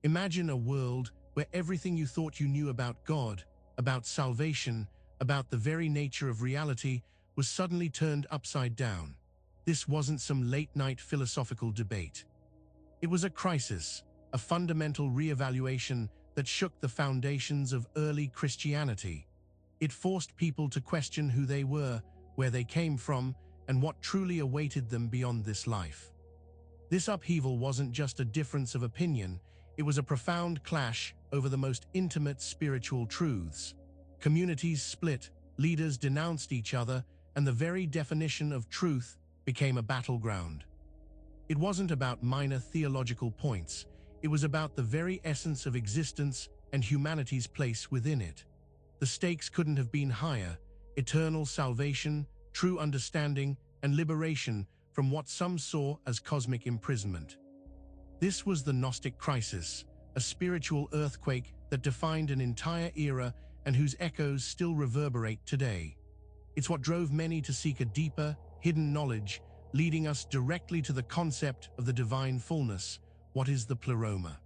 Imagine a world where everything you thought you knew about God, about salvation, about the very nature of reality, was suddenly turned upside down. This wasn't some late-night philosophical debate. It was a crisis, a fundamental re-evaluation that shook the foundations of early Christianity. It forced people to question who they were, where they came from, and what truly awaited them beyond this life. This upheaval wasn't just a difference of opinion, it was a profound clash over the most intimate spiritual truths. Communities split, leaders denounced each other, and the very definition of truth became a battleground. It wasn't about minor theological points, it was about the very essence of existence and humanity's place within it. The stakes couldn't have been higher: eternal salvation, true understanding, and liberation from what some saw as cosmic imprisonment. This was the Gnostic crisis, a spiritual earthquake that defined an entire era and whose echoes still reverberate today. It's what drove many to seek a deeper, hidden knowledge, leading us directly to the concept of the divine fullness. What is the Pleroma?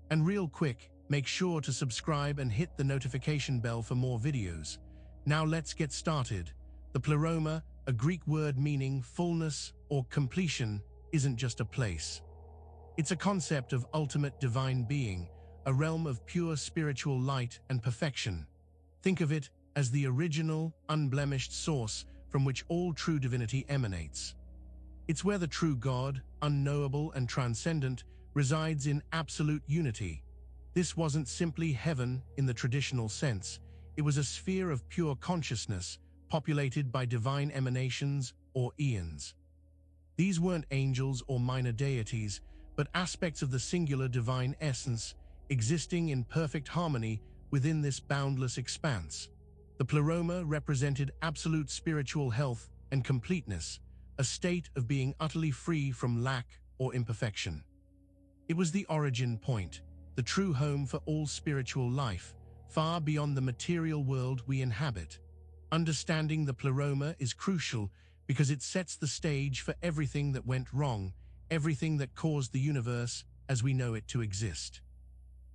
And real quick, make sure to subscribe and hit the notification bell for more videos. Now let's get started. The Pleroma, a Greek word meaning fullness or completion, isn't just a place. It's a concept of ultimate divine being, a realm of pure spiritual light and perfection. Think of it as the original, unblemished source from which all true divinity emanates. It's where the true God, unknowable and transcendent, resides in absolute unity. This wasn't simply heaven in the traditional sense. It was a sphere of pure consciousness, populated by divine emanations or eons. These weren't angels or minor deities, but aspects of the singular divine essence, existing in perfect harmony within this boundless expanse. The Pleroma represented absolute spiritual health and completeness, a state of being utterly free from lack or imperfection. It was the origin point, the true home for all spiritual life, far beyond the material world we inhabit. Understanding the Pleroma is crucial because it sets the stage for everything that went wrong, everything that caused the universe as we know it to exist.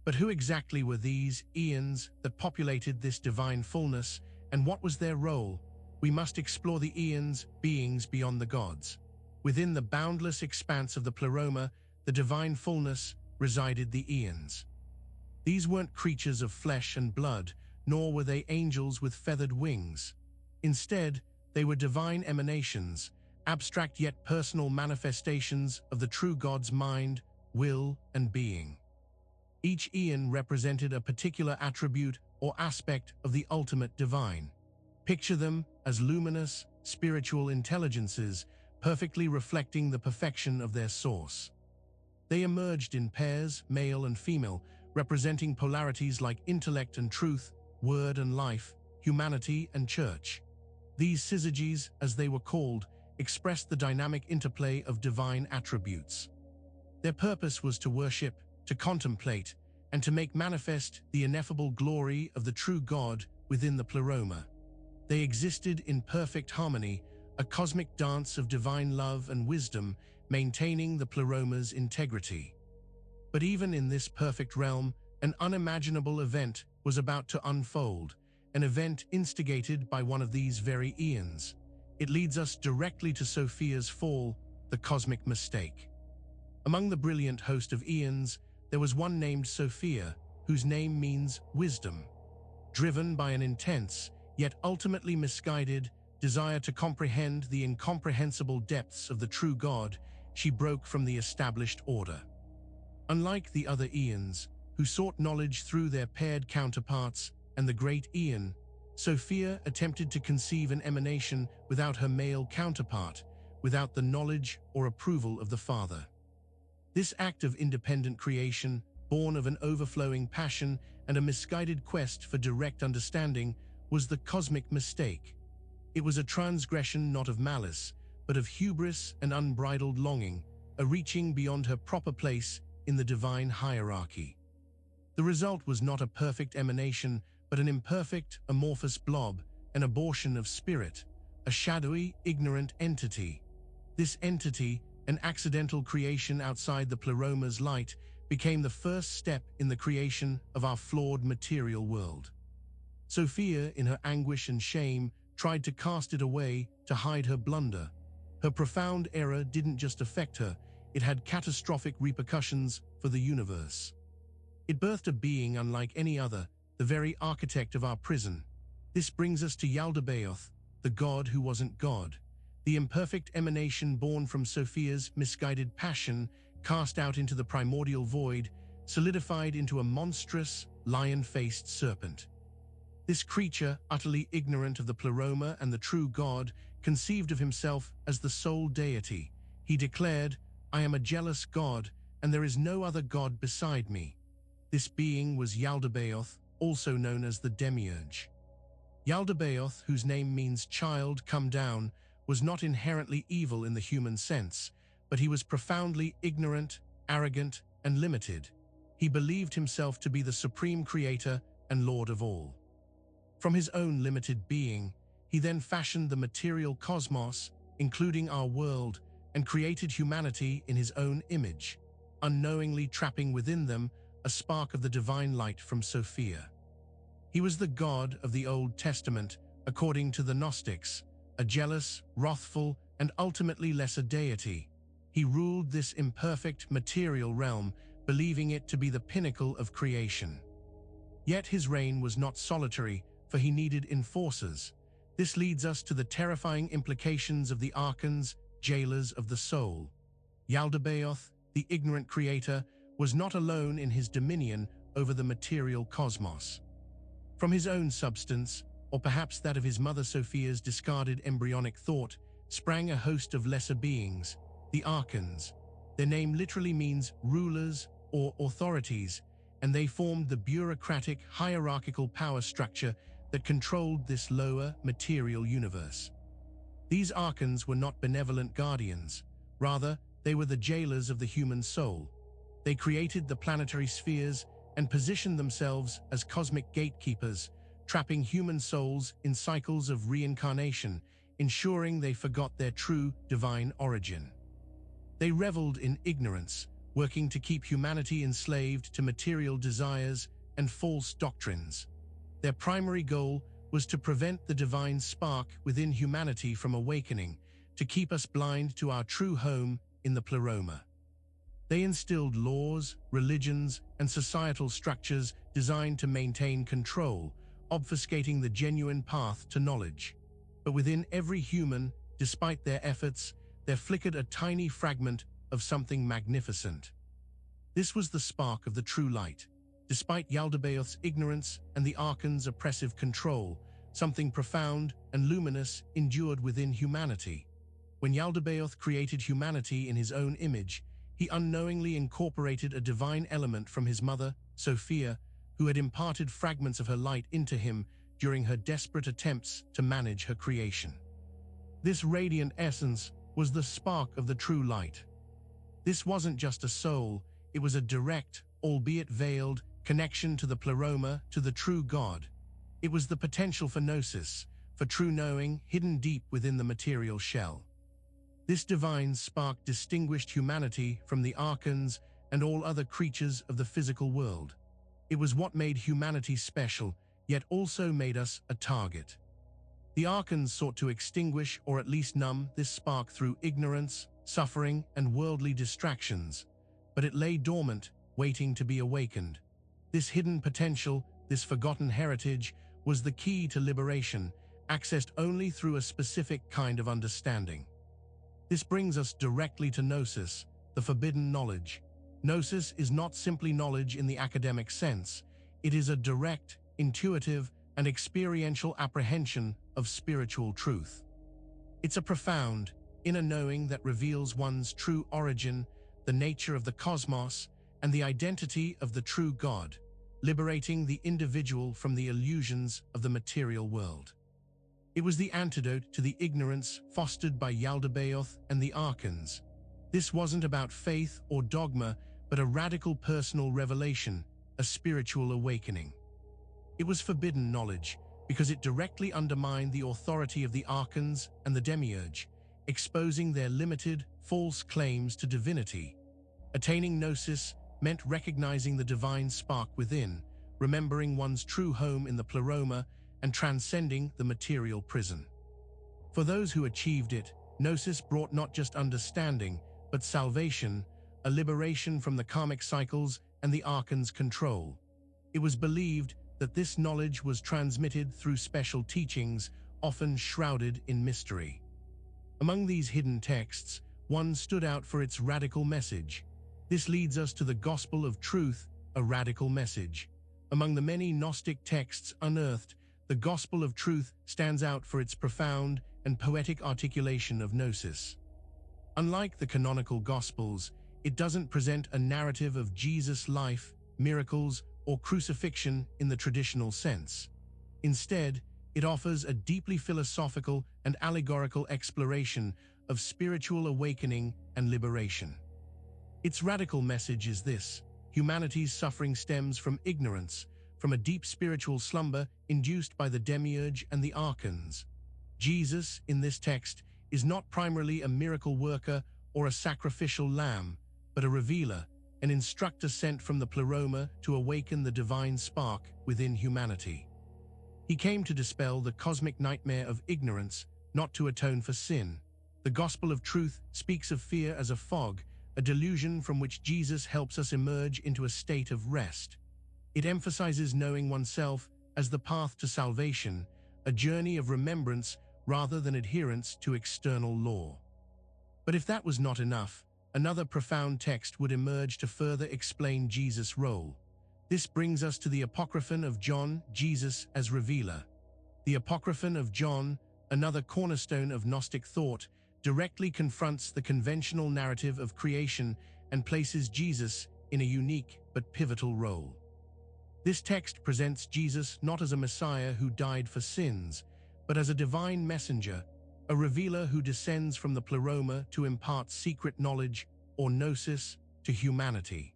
But who exactly were these eons that populated this divine fullness, and what was their role? We must explore the eons, beings beyond the gods. Within the boundless expanse of the Pleroma, the divine fullness, resided the eons. These weren't creatures of flesh and blood, nor were they angels with feathered wings. Instead, they were divine emanations, abstract yet personal manifestations of the true God's mind, will, and being. Each eon represented a particular attribute or aspect of the ultimate divine. Picture them as luminous, spiritual intelligences, perfectly reflecting the perfection of their source. They emerged in pairs, male and female, representing polarities like intellect and truth, word and life, humanity and church. These syzygies, as they were called, expressed the dynamic interplay of divine attributes. Their purpose was to worship, to contemplate, and to make manifest the ineffable glory of the true God within the Pleroma. They existed in perfect harmony, a cosmic dance of divine love and wisdom, maintaining the Pleroma's integrity. But even in this perfect realm, an unimaginable event was about to unfold, an event instigated by one of these very eons. It leads us directly to Sophia's fall, the cosmic mistake. Among the brilliant host of eons, there was one named Sophia, whose name means wisdom. Driven by an intense, yet ultimately misguided, desire to comprehend the incomprehensible depths of the true God, she broke from the established order. Unlike the other eons, who sought knowledge through their paired counterparts and the great eon, Sophia attempted to conceive an emanation without her male counterpart, without the knowledge or approval of the Father. This act of independent creation, born of an overflowing passion and a misguided quest for direct understanding, was the cosmic mistake. It was a transgression not of malice, but of hubris and unbridled longing, a reaching beyond her proper place in the divine hierarchy. The result was not a perfect emanation, but an imperfect, amorphous blob, an abortion of spirit, a shadowy, ignorant entity. This entity, an accidental creation outside the Pleroma's light, became the first step in the creation of our flawed material world. Sophia, in her anguish and shame, tried to cast it away to hide her blunder. Her profound error didn't just affect her, it had catastrophic repercussions for the universe. It birthed a being unlike any other, the very architect of our prison. This brings us to Yaldabaoth, the god who wasn't God. The imperfect emanation born from Sophia's misguided passion, cast out into the primordial void, solidified into a monstrous, lion-faced serpent. This creature, utterly ignorant of the Pleroma and the true God, conceived of himself as the sole deity. He declared, "I am a jealous god, and there is no other god beside me." This being was Yaldabaoth, also known as the Demiurge. Yaldabaoth, whose name means child come down, was not inherently evil in the human sense, but he was profoundly ignorant, arrogant, and limited. He believed himself to be the supreme creator and lord of all. From his own limited being, he then fashioned the material cosmos, including our world, and created humanity in his own image, unknowingly trapping within them a spark of the divine light from Sophia. He was the God of the Old Testament, according to the Gnostics, a jealous, wrathful, and ultimately lesser deity. He ruled this imperfect material realm, believing it to be the pinnacle of creation. Yet his reign was not solitary, for he needed enforcers. This leads us to the terrifying implications of the archons, jailers of the soul. Yaldabaoth, the ignorant creator, was not alone in his dominion over the material cosmos. From his own substance, or perhaps that of his mother Sophia's discarded embryonic thought, sprang a host of lesser beings, the archons. Their name literally means rulers or authorities, and they formed the bureaucratic, hierarchical power structure that controlled this lower, material universe. These archons were not benevolent guardians. Rather, they were the jailers of the human soul. They created the planetary spheres and positioned themselves as cosmic gatekeepers, trapping human souls in cycles of reincarnation, ensuring they forgot their true divine origin. They reveled in ignorance, working to keep humanity enslaved to material desires and false doctrines. Their primary goal was to prevent the divine spark within humanity from awakening, to keep us blind to our true home in the Pleroma. They instilled laws, religions, and societal structures designed to maintain control, obfuscating the genuine path to knowledge. But within every human, despite their efforts, there flickered a tiny fragment of something magnificent. This was the spark of the true light. Despite Yaldabaoth's ignorance and the archon's oppressive control, something profound and luminous endured within humanity. When Yaldabaoth created humanity in his own image, he unknowingly incorporated a divine element from his mother, Sophia, who had imparted fragments of her light into him during her desperate attempts to manage her creation. This radiant essence was the spark of the true light. This wasn't just a soul, it was a direct, albeit veiled, connection to the Pleroma, to the true God. It was the potential for gnosis, for true knowing hidden deep within the material shell. This divine spark distinguished humanity from the archons and all other creatures of the physical world. It was what made humanity special, yet also made us a target. The archons sought to extinguish or at least numb this spark through ignorance, suffering, and worldly distractions, but it lay dormant, waiting to be awakened. This hidden potential, this forgotten heritage, was the key to liberation, accessed only through a specific kind of understanding. This brings us directly to Gnosis, the forbidden knowledge. Gnosis is not simply knowledge in the academic sense. It is a direct, intuitive, and experiential apprehension of spiritual truth. It's a profound, inner knowing that reveals one's true origin, the nature of the cosmos, and the identity of the true God, liberating the individual from the illusions of the material world. It was the antidote to the ignorance fostered by Yaldabaoth and the archons. This wasn't about faith or dogma, but a radical personal revelation, a spiritual awakening. It was forbidden knowledge because it directly undermined the authority of the archons and the demiurge, exposing their limited, false claims to divinity. Attaining gnosis meant recognizing the divine spark within, remembering one's true home in the Pleroma, and transcending the material prison. For those who achieved it, Gnosis brought not just understanding, but salvation, a liberation from the karmic cycles and the archon's control. It was believed that this knowledge was transmitted through special teachings, often shrouded in mystery. Among these hidden texts, one stood out for its radical message. This leads us to the Gospel of Truth, a radical message. Among the many Gnostic texts unearthed, the Gospel of Truth stands out for its profound and poetic articulation of Gnosis. Unlike the canonical Gospels, it doesn't present a narrative of Jesus' life, miracles, or crucifixion in the traditional sense. Instead, it offers a deeply philosophical and allegorical exploration of spiritual awakening and liberation. Its radical message is this: humanity's suffering stems from ignorance, from a deep spiritual slumber induced by the demiurge and the archons. Jesus, in this text, is not primarily a miracle worker or a sacrificial lamb, but a revealer, an instructor sent from the Pleroma to awaken the divine spark within humanity. He came to dispel the cosmic nightmare of ignorance, not to atone for sin. The Gospel of Truth speaks of fear as a fog, a delusion from which Jesus helps us emerge into a state of rest. It emphasizes knowing oneself as the path to salvation, a journey of remembrance rather than adherence to external law. But if that was not enough, another profound text would emerge to further explain Jesus' role. This brings us to the Apocryphon of John, Jesus as Revealer. The Apocryphon of John, another cornerstone of Gnostic thought, directly confronts the conventional narrative of creation and places Jesus in a unique but pivotal role. This text presents Jesus not as a Messiah who died for sins, but as a divine messenger, a revealer who descends from the Pleroma to impart secret knowledge, or gnosis, to humanity.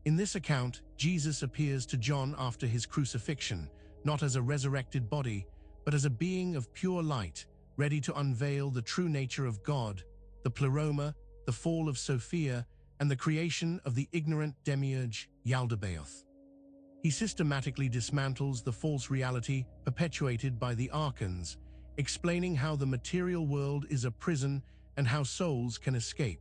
In this account, Jesus appears to John after his crucifixion, not as a resurrected body, but as a being of pure light, ready to unveil the true nature of God, the Pleroma, the fall of Sophia, and the creation of the ignorant demiurge Yaldabaoth. He systematically dismantles the false reality perpetuated by the archons, explaining how the material world is a prison and how souls can escape.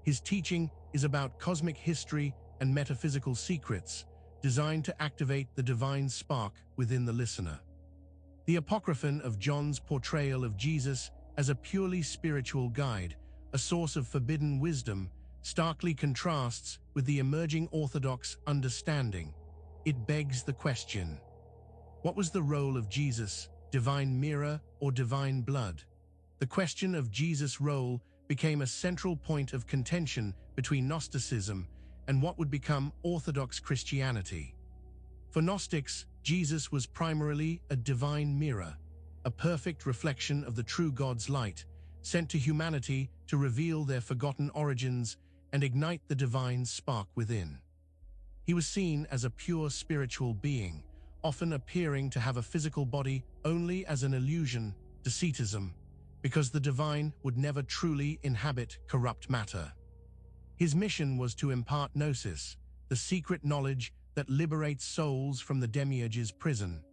His teaching is about cosmic history and metaphysical secrets, designed to activate the divine spark within the listener. The Apocryphon of John's portrayal of Jesus as a purely spiritual guide, a source of forbidden wisdom, starkly contrasts with the emerging Orthodox understanding. It begs the question: what was the role of Jesus, divine mirror or divine blood? The question of Jesus' role became a central point of contention between Gnosticism and what would become Orthodox Christianity. For Gnostics, Jesus was primarily a divine mirror, a perfect reflection of the true God's light, sent to humanity to reveal their forgotten origins and ignite the divine spark within. He was seen as a pure spiritual being, often appearing to have a physical body only as an illusion, Docetism, because the divine would never truly inhabit corrupt matter. His mission was to impart gnosis, the secret knowledge that liberates souls from the demiurge's prison.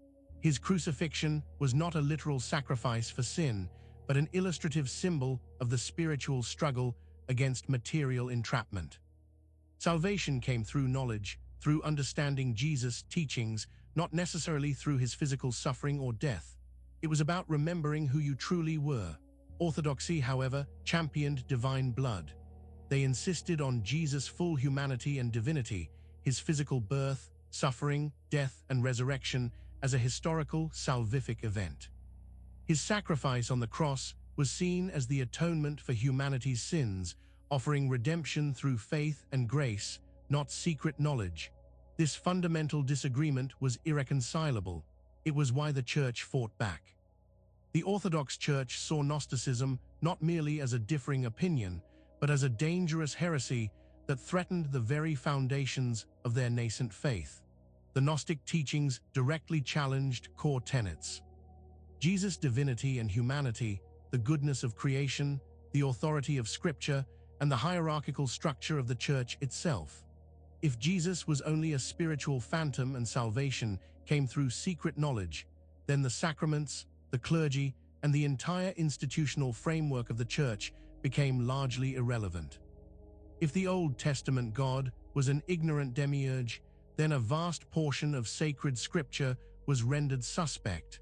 His crucifixion was not a literal sacrifice for sin, but an illustrative symbol of the spiritual struggle against material entrapment. Salvation came through knowledge, through understanding Jesus' teachings, not necessarily through his physical suffering or death. It was about remembering who you truly were. Orthodoxy, however, championed divine blood. They insisted on Jesus' full humanity and divinity, his physical birth, suffering, death, and resurrection as a historical, salvific event. His sacrifice on the cross was seen as the atonement for humanity's sins, offering redemption through faith and grace, not secret knowledge. This fundamental disagreement was irreconcilable. It was why the Church fought back. The Orthodox Church saw Gnosticism not merely as a differing opinion, but as a dangerous heresy that threatened the very foundations of their nascent faith. The Gnostic teachings directly challenged core tenets: Jesus' divinity and humanity, the goodness of creation, the authority of Scripture, and the hierarchical structure of the Church itself. If Jesus was only a spiritual phantom and salvation came through secret knowledge, then the sacraments, the clergy, and the entire institutional framework of the Church became largely irrelevant. If the Old Testament God was an ignorant demiurge, then a vast portion of sacred scripture was rendered suspect.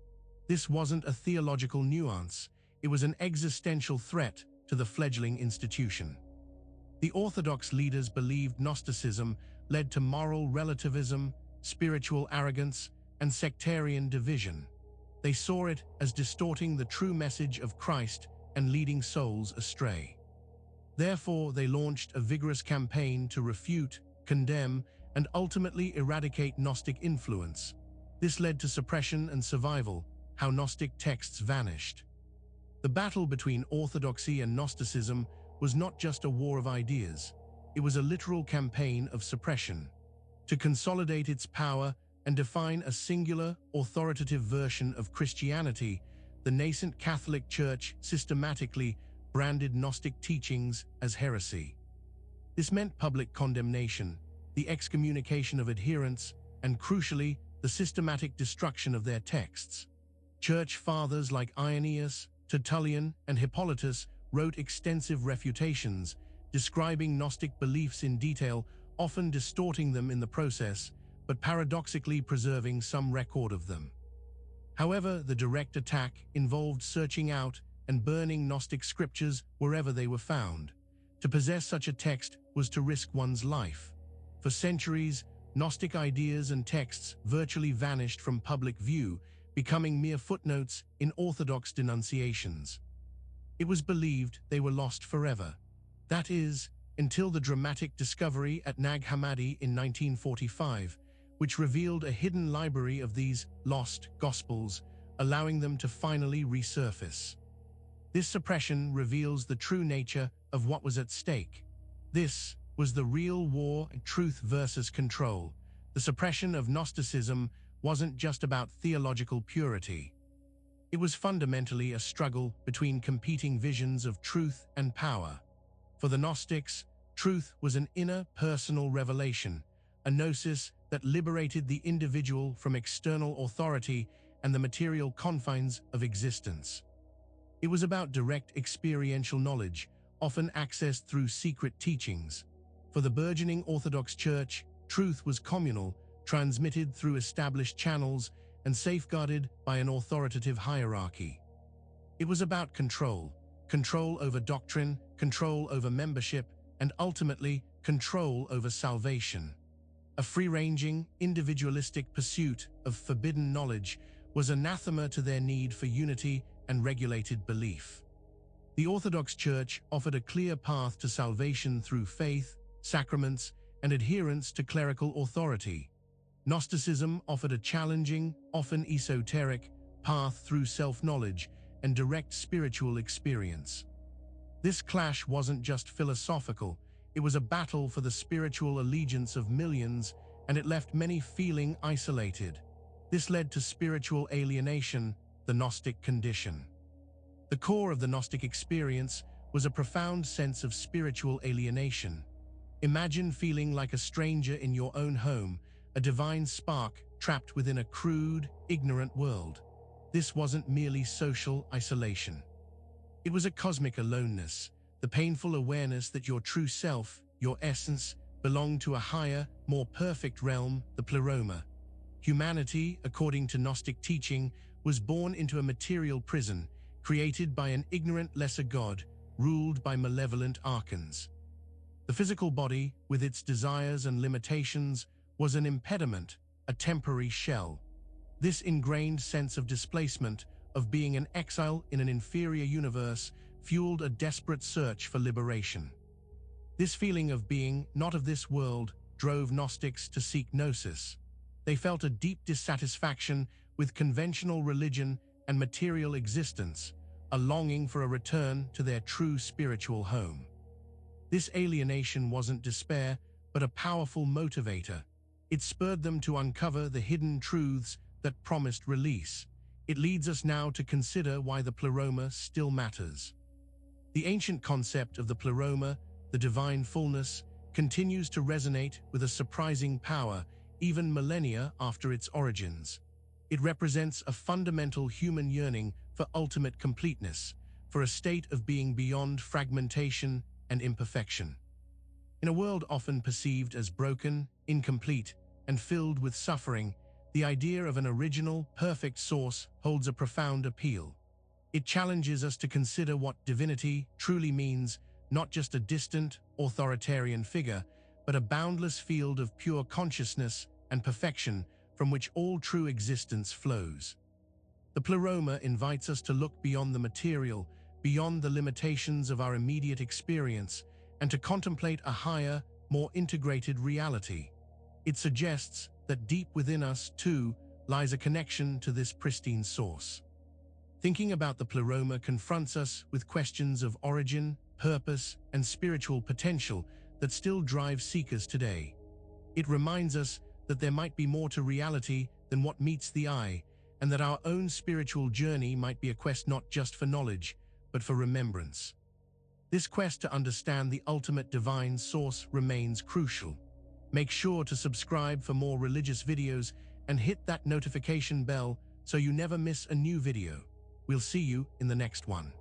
This wasn't a theological nuance, it was an existential threat to the fledgling institution. The Orthodox leaders believed Gnosticism led to moral relativism, spiritual arrogance, and sectarian division. They saw it as distorting the true message of Christ and leading souls astray. Therefore, they launched a vigorous campaign to refute, condemn, and ultimately eradicate Gnostic influence. This led to suppression and survival, how Gnostic texts vanished. The battle between orthodoxy and Gnosticism was not just a war of ideas, it was a literal campaign of suppression. To consolidate its power and define a singular, authoritative version of Christianity, the nascent Catholic Church systematically branded Gnostic teachings as heresy. This meant public condemnation, the excommunication of adherents, and crucially, the systematic destruction of their texts. Church fathers like Irenaeus, Tertullian, and Hippolytus wrote extensive refutations, describing Gnostic beliefs in detail, often distorting them in the process, but paradoxically preserving some record of them. However, the direct attack involved searching out and burning Gnostic scriptures wherever they were found. To possess such a text was to risk one's life. For centuries, Gnostic ideas and texts virtually vanished from public view, becoming mere footnotes in orthodox denunciations. It was believed they were lost forever. That is, until the dramatic discovery at Nag Hammadi in 1945, which revealed a hidden library of these lost gospels, allowing them to finally resurface. This suppression reveals the true nature of what was at stake. This was the real war, truth versus control. The suppression of Gnosticism wasn't just about theological purity. It was fundamentally a struggle between competing visions of truth and power. For the Gnostics, truth was an inner personal revelation, a gnosis that liberated the individual from external authority and the material confines of existence. It was about direct experiential knowledge, often accessed through secret teachings. For the burgeoning Orthodox Church, truth was communal, transmitted through established channels and safeguarded by an authoritative hierarchy. It was about control over doctrine, control over membership, and ultimately, control over salvation. A free-ranging, individualistic pursuit of forbidden knowledge was anathema to their need for unity and regulated belief. The Orthodox Church offered a clear path to salvation through faith, sacraments, and adherence to clerical authority. Gnosticism offered a challenging, often esoteric, path through self-knowledge and direct spiritual experience. This clash wasn't just philosophical, it was a battle for the spiritual allegiance of millions, and it left many feeling isolated. This led to spiritual alienation, the Gnostic condition. The core of the Gnostic experience was a profound sense of spiritual alienation. Imagine feeling like a stranger in your own home, a divine spark trapped within a crude, ignorant world. This wasn't merely social isolation. It was a cosmic aloneness, the painful awareness that your true self, your essence, belonged to a higher, more perfect realm, the Pleroma. Humanity, according to Gnostic teaching, was born into a material prison, created by an ignorant lesser god, ruled by malevolent archons. The physical body, with its desires and limitations, was an impediment, a temporary shell. This ingrained sense of displacement, of being an exile in an inferior universe, fueled a desperate search for liberation. This feeling of being not of this world drove Gnostics to seek gnosis. They felt a deep dissatisfaction with conventional religion and material existence, a longing for a return to their true spiritual home. This alienation wasn't despair, but a powerful motivator. It spurred them to uncover the hidden truths that promised release. It leads us now to consider why the Pleroma still matters. The ancient concept of the Pleroma, the divine fullness, continues to resonate with a surprising power even millennia after its origins. It represents a fundamental human yearning for ultimate completeness, for a state of being beyond fragmentation and imperfection. In a world often perceived as broken, incomplete, and filled with suffering, the idea of an original, perfect source holds a profound appeal. It challenges us to consider what divinity truly means, not just a distant, authoritarian figure, but a boundless field of pure consciousness and perfection from which all true existence flows. The Pleroma invites us to look beyond the material, beyond the limitations of our immediate experience, and to contemplate a higher, more integrated reality. It suggests that deep within us, too, lies a connection to this pristine source. Thinking about the Pleroma confronts us with questions of origin, purpose, and spiritual potential that still drive seekers today. It reminds us that there might be more to reality than what meets the eye, and that our own spiritual journey might be a quest not just for knowledge, but for remembrance. This quest to understand the ultimate divine source remains crucial. Make sure to subscribe for more religious videos and hit that notification bell so you never miss a new video. We'll see you in the next one.